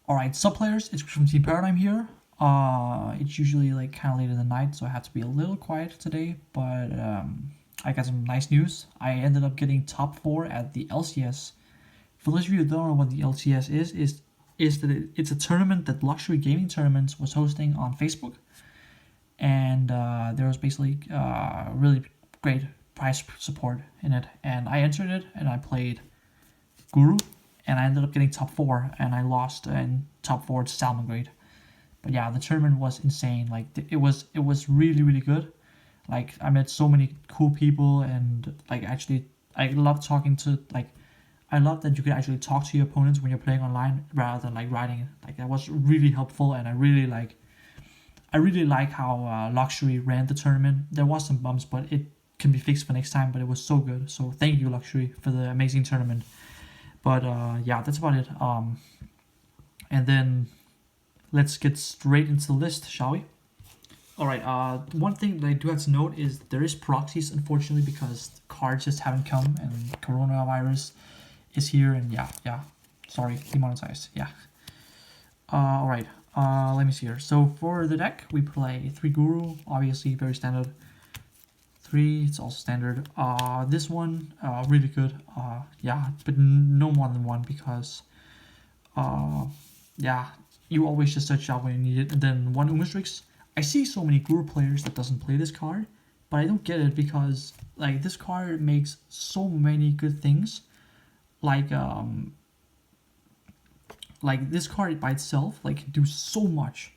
Alright, Sup Players, it's from Team Paradigm here. It's usually like kind of late in the night, so I have to be a little quiet today, but I got some nice news. I ended up getting top 4 at the LCS. For those of you who don't know what the LCS is that it's a tournament that Luxury Gaming Tournaments was hosting on Facebook, and there was basically really great prize support in it, and I entered it, and I played Guru, and I ended up getting top 4, and I lost in top 4 to Salmon Grade. But yeah, the tournament was insane. Like it was really good. Like I met so many cool people, and like actually I love talking to like I love that you can actually talk to your opponents when you're playing online rather than like writing. Like that was really helpful, and I really like how Luxury ran the tournament. There was some bumps, but it can be fixed for next time. But it was so good. So thank you, Luxury, for the amazing tournament. But yeah, that's about it. And then let's get straight into the list, shall we? All right. One thing that I do have to note is there is proxies, unfortunately, because cards just haven't come and coronavirus is here. And yeah. Sorry, demonetized. Yeah. All right. Let me see here. So for the deck, we play 3 Guru, obviously very standard. 3, it's also standard. This one, really good. Yeah, but no more than 1 because, yeah, you always just search out when you need it. And then 1 Umastrix. I see so many Guru players that doesn't play this card, but I don't get it because like this card makes so many good things. Like this card by itself like can do so much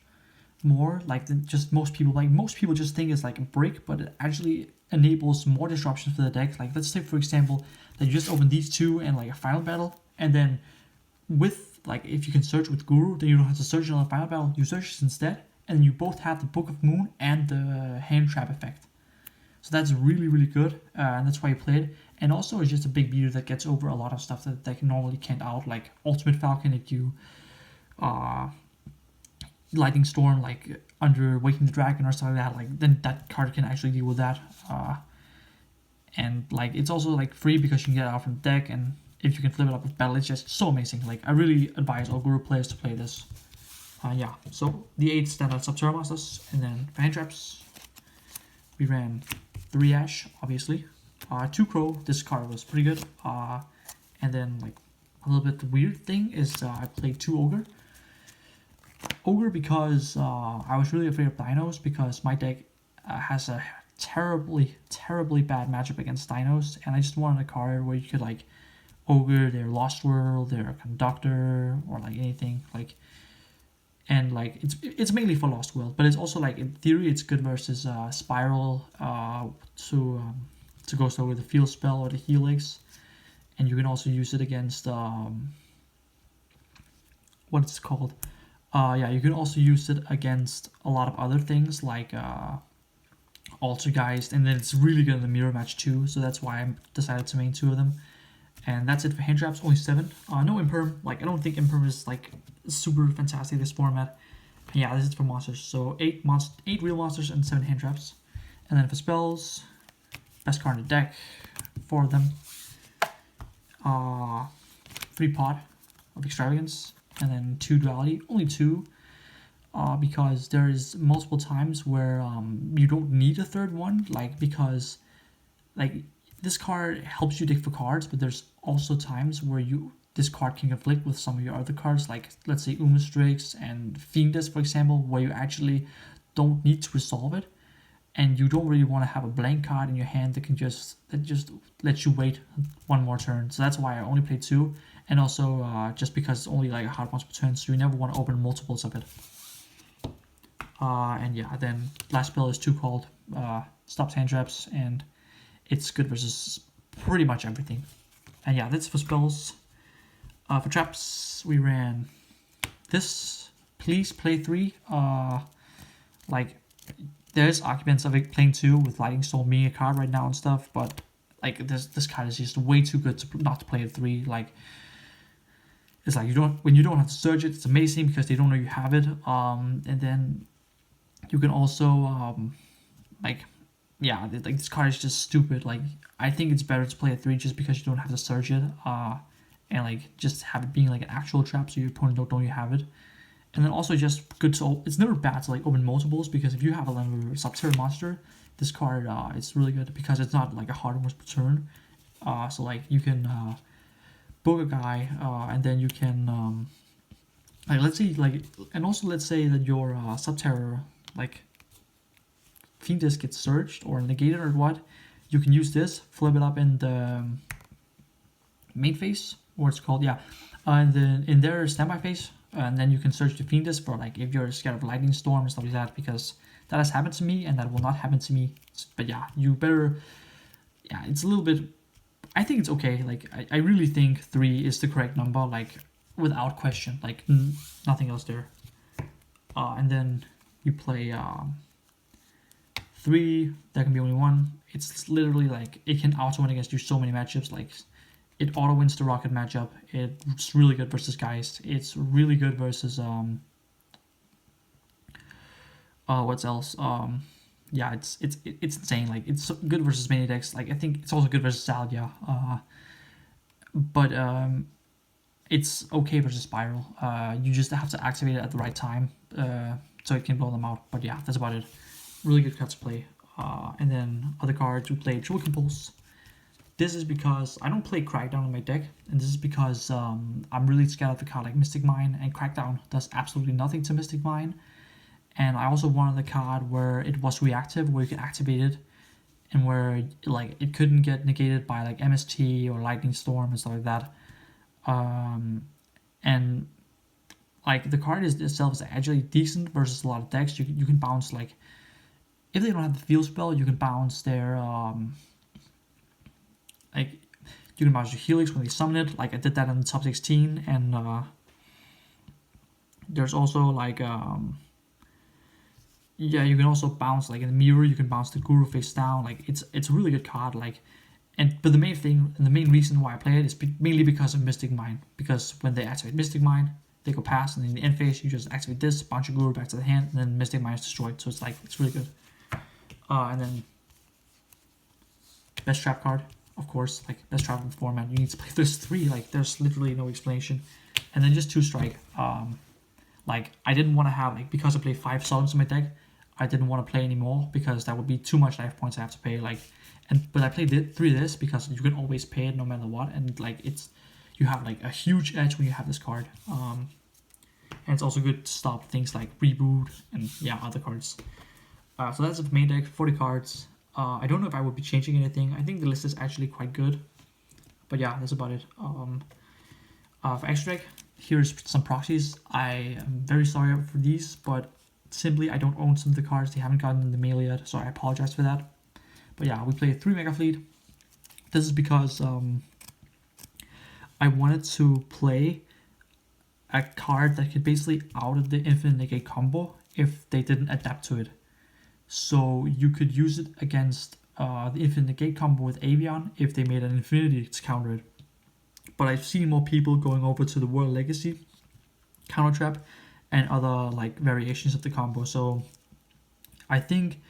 more like than just most people. Like most people just think it's like a brick, but it actually enables more disruptions for the deck. Like let's say for example that you just open these 2 and like a final battle, and then with like if you can search with Guru, then you don't have to search on the final battle. You search this instead, and you both have the Book of Moon and the hand trap effect. So that's really good, and that's why you play it. And also it's just a big beater that gets over a lot of stuff that they normally can't out, like Ultimate Falcon if you Lightning Storm like under Waking the Dragon or something like that. Like then that card can actually deal with that. And like it's also like free because you can get it out from the deck, and if you can flip it up with battle, it's just so amazing. Like I really advise all Guru players to play this. Yeah, so the 8 standard Subterror monsters, and then for hand traps, we ran 3 Ash, obviously. 2 Crow, this card was pretty good. And then like a little bit weird thing is I played 2 Ogre. Ogre because I was really afraid of Dinos because my deck has a terribly bad matchup against Dinos, and I just wanted a card where you could like Ogre their Lost World, their Conductor, or like anything like. And like it's mainly for Lost World, but it's also like in theory it's good versus Spiral to go so with the Field Spell or the Helix, and you can also use it against what it's called. Yeah, you can also use it against a lot of other things like Altergeist, and then it's really good in the mirror match too. So that's why I decided to main 2 of them. And that's it for hand traps, only 7. No Imperm. Like I don't think Imperm is like super fantastic this format. And yeah, this is for monsters. So 8 real monsters and 7 hand traps. And then for spells, best card in the deck, 4 of them. 3 Pot of Extravagance, and then 2 Duality, only 2. Because there is multiple times where you don't need a third one, like because like this card helps you dig for cards, but there's also times where this card can conflict with some of your other cards, like let's say Umastrix and Fiendus, for example, where you actually don't need to resolve it, and you don't really want to have a blank card in your hand that just lets you wait 1 more turn. So that's why I only played 2, and also just because it's only like a hard once per turn, so you never want to open multiples of it. And yeah, then last spell is 2 called stops hand traps, and it's good versus pretty much everything. And yeah, that's for spells. For traps, we ran this. Please play 3. Like there's arguments of it playing 2 with Lightning Storm being a card right now and stuff, but like this card is just way too good to not to play at 3. Like it's like when you don't have to search it, it's amazing because they don't know you have it. And then you can also like yeah, like this card is just stupid. Like I think it's better to play at 3 just because you don't have to search it. and like just have it being like an actual trap so your opponent don't know you have it. And then also just good to, it's never bad to like open multiples, because if you have a Subterror monster, this card is really good because it's not like a hard one per turn. So like you can book a guy, and then you can like let's say like, and also let's say that your Subterror like Fiendus gets searched or negated or what, you can use this, flip it up in the main phase, or it's called, yeah, and then in their standby phase, and then you can search the Fiendus for like if you're scared of lightning storm and stuff like that, because that has happened to me and that will not happen to me. But yeah, you better, yeah, it's a little bit, I think it's okay. Like I really think 3 is the correct number, like without question, like nothing else there. And then you play 3, there can be only one. It's literally like it can auto win against you so many matchups. Like it auto wins the rocket matchup. It's really good versus Geist. It's really good versus what's else? Yeah, it's insane. Like it's good versus many decks. Like I think it's also good versus Salvia. But it's okay versus Spiral. You just have to activate it at the right time, so it can blow them out. But yeah, that's about it. Really good card to play. And then other cards, we play Triple Compulse. This is because I don't play Crackdown in my deck, and this is because I'm really scared of the card like Mystic Mine, and Crackdown does absolutely nothing to Mystic Mine. And I also wanted the card where it was reactive, where you could activate it, and where like it couldn't get negated by like MST or Lightning Storm and stuff like that. And like the card itself is actually decent versus a lot of decks. You can bounce, like if they don't have the field spell, you can bounce their like you can bounce your Helix when they summon it. Like I did that in the top 16, and there's also like yeah, you can also bounce like in the mirror. You can bounce the Guru face down. Like it's a really good card. Like, but the main thing and the main reason why I play it is mainly because of Mystic Mine. Because when they activate Mystic Mine, they go past, and in the end phase you just activate this, bounce your Guru back to the hand, and then Mystic Mine is destroyed. So it's really good. And then best trap card, of course, like best trap in format. You need to play this 3. Like there's literally no explanation. And then just 2 strike. Like I didn't want to have, like, because I play 5 summons in my deck, I didn't want to play anymore because that would be too much life points I have to pay. Like, but I played 3 this because you can always pay it no matter what, and like you have like a huge edge when you have this card. And it's also good to stop things like reboot and yeah, other cards. So that's the main deck, 40 cards. I don't know if I would be changing anything. I think the list is actually quite good. But yeah, that's about it. For extra deck, here's some proxies. I am very sorry for these, but simply I don't own some of the cards. They haven't gotten in the mail yet, so I apologize for that. But yeah, we play 3 Mega Fleet. This is because I wanted to play a card that could basically out the Infinite Negate combo if they didn't adapt to it. So you could use it against the Infinite Negate combo with Avian if they made an Infinity to counter it. But I've seen more people going over to the World Legacy counter trap and other like variations of the combo. So I think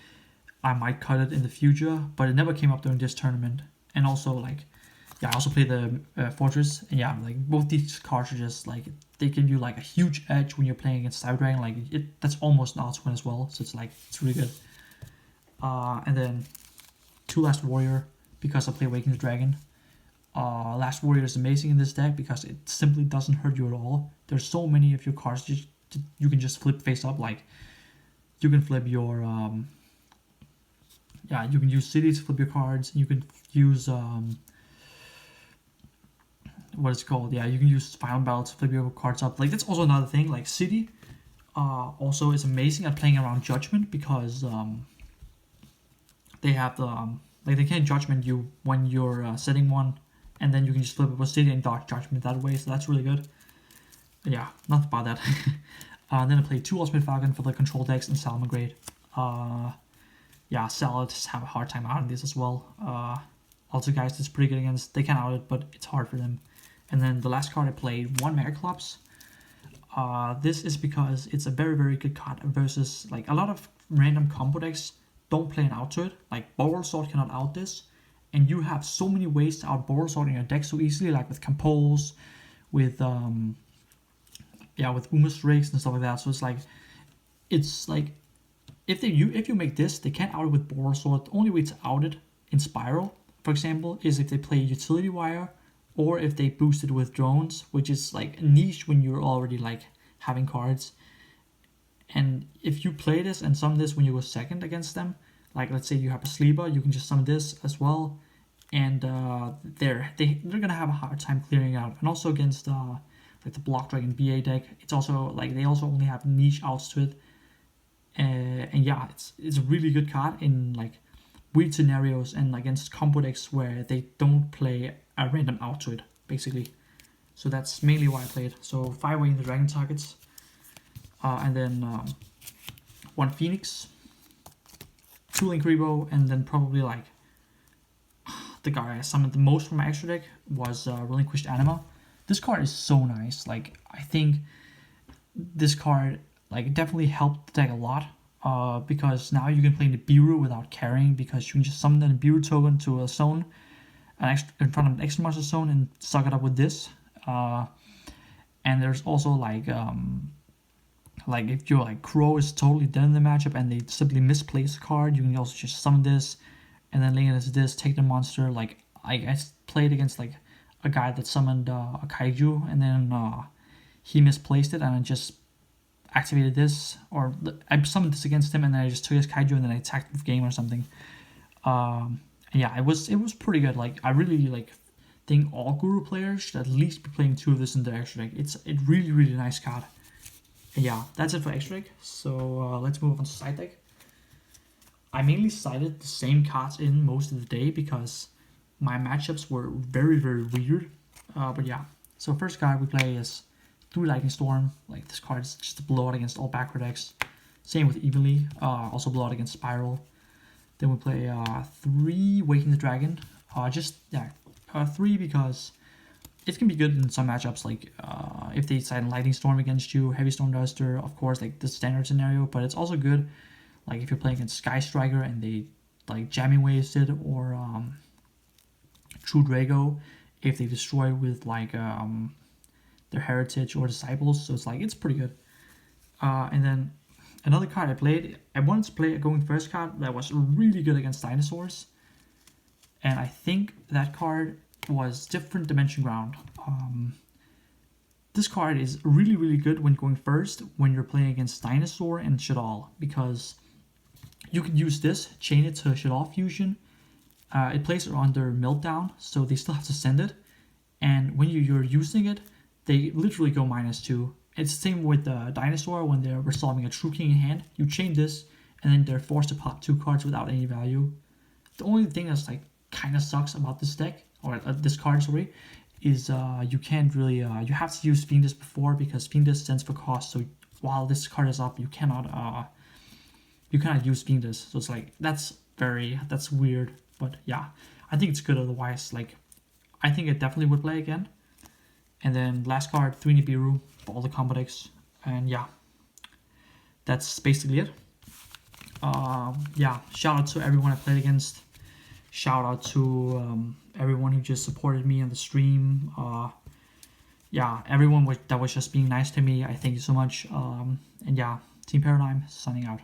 I might cut it in the future, but it never came up during this tournament. And also like, yeah, I also play the Fortress, and yeah, like both these cards are just like, they give you like a huge edge when you're playing against Cyber Dragon. Like that's almost an auto win as well. So it's really good. And then 2 Last Warrior because I play Awaken the Dragon. Last Warrior is amazing in this deck because it simply doesn't hurt you at all. There's so many of your cards you can just flip face up. Like you can flip your yeah, you can use City to flip your cards. You can use what is it called? Yeah, you can use Final Battle to flip your cards up. Like that's also another thing. Like City also is amazing at playing around Judgment because they have the like they can Judgment you when you're setting one, and then you can just flip it with City and dodge Judgment that way. So that's really good. But yeah, nothing about that. Then I play 2 Ultimate Falcon for the control decks and Salamangreat. Yeah, Salads have a hard time out in this as well. Also, guys, it's pretty good against. They can out it, but it's hard for them. And then the last card I played, 1 Mega Clubs. This is because it's a very, very good card versus like a lot of random combo decks don't play an out to it. Like Boral Sword cannot out this, and you have so many ways to out-border sort in your deck so easily, like with compose, with with Uma's rigs and stuff like that. So it's like if you make this, they can't out it with border sort. The only way to out it in Spiral, for example, is if they play utility wire, or if they boost it with drones, which is like niche when you're already like having cards. And if you play this and summon this when you go second against them, like let's say you have a sleeper, you can just summon this as well, and they're gonna have a hard time clearing out. And also against like the Block Dragon BA deck, it's also like they also only have niche outs to it. And yeah, it's a really good card in like weird scenarios and against combo decks where they don't play a random out to it, basically. So that's mainly why I play it. So 5 away in the dragon targets, and then 1 Phoenix, 2 Link Rebo, and then probably like the guy I summoned the most from my extra deck was Relinquished Anima. This card is so nice. Like I think this card like definitely helped the deck a lot, because now you can play Nibiru without carrying, because you can just summon the Nibiru token to a zone, in front of an extra monster zone, and suck it up with this. And there's also like if your like Crow is totally dead in the matchup and they simply misplace a card, you can also just summon this, and then link it as this, take the monster. Like I played against like a guy that summoned a Kaiju, and then he misplaced it, and I just activated this, or I summoned this against him, and then I just took his Kaiju, and then I attacked with game or something. Yeah, it was pretty good. Like I really like think all Guru players should at least be playing 2 of this in their extra deck. It's a really nice card. And yeah, that's it for extra deck. So let's move on to side deck. I mainly sided the same cards in most of the day because my matchups were very weird. But yeah, so first card we play is 3 Lightning Storm. Like this card is just a blowout against all backrow decks. Same with Evenly, also blowout against Spiral. Then we play 3 Waking the Dragon. 3 because it can be good in some matchups, like if they decide Lightning Storm against you, Heavy Storm Duster, of course, like the standard scenario. But it's also good, like if you're playing against Sky Striker and they like jamming wasted, or True Drago if they destroy with like their Heritage or Disciples. So it's pretty good. And then another card I wanted to play a going first card that was really good against dinosaurs, and I think that card was Different Dimension Ground. This card is really good when going first, when you're playing against Dinosaur and Shadal, because you can use this, chain it to Shadal Fusion. It plays it under Meltdown, so they still have to send it, and when you're using it, they literally go -2. It's the same with the Dinosaur when they're resolving a True King in hand. You chain this, and then they're forced to pop 2 cards without any value. The only thing that's like kind of sucks about this deck, or this card, sorry, is you can't really you have to use Fiendus before, because Fiendus stands for cost. So while this card is up, you cannot use Fiendus. So it's like that's weird. But yeah, I think it's good otherwise. Like I think it definitely would play again. And then last card, 3 Nibiru for all the combo decks. And yeah, that's basically it. Yeah, shout out to everyone I played against. Shout out to everyone who just supported me on the stream. Yeah, everyone that was just being nice to me. I thank you so much. And yeah, Team Paradigm signing out.